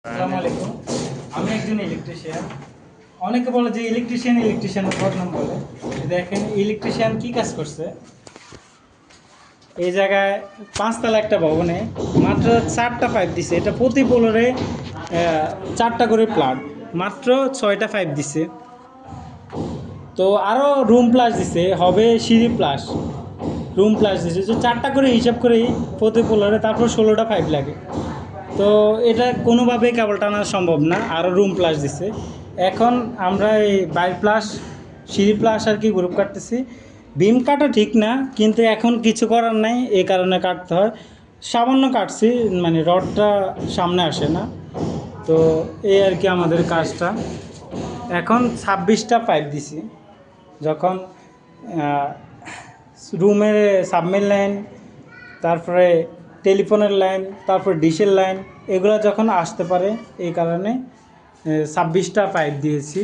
আসসালামু আলাইকুম। আমি একজন ইলেকট্রিশিয়ান। অনেকে বলে যে ইলেকট্রিশিয়ানের বদনাম বলে। দেখেন ইলেকট্রিশিয়ান কি কাজ করছে। এই জায়গায় 5 তলা একটা ভবনে মাত্র 4টা পাইপ দিছে। এটা প্রতি ফ্লোরে 4টা করে প্লাগ, মাত্র 6টা পাইপ দিছে। তো আরও রুম প্লাস দিছে, হবে সিঁড়ি প্লাস রুম প্লাস দিছে। যে 4টা করে হিসাব করেই প্রতি ফ্লোরে, তারপর 16টা পাইপ লাগে। তো এটা কোনোভাবেই কেবল টানা সম্ভব না, আরও রুম প্লাস দিছে। এখন আমরা এই বাইর প্লাস সিঁড়ি প্লাস আর কি গ্রুপ কাটতেছি। বিম কাটা ঠিক না, কিন্তু এখন কিছু করার নাই, এই কারণে কাটতে হয়। সামান্য কাটছি, মানে রডটা সামনে আসে না। তো এই আর কি আমাদের কাজটা। এখন 26টা পাইপ দিছি। যখন রুমের সাবমেইন লাইন, তারপরে টেলিফোনের লাইন, তারপর ডিশের লাইন, এগুলো যখন আসতে পারে, এই কারণে 26টা পাইপ দিয়েছি।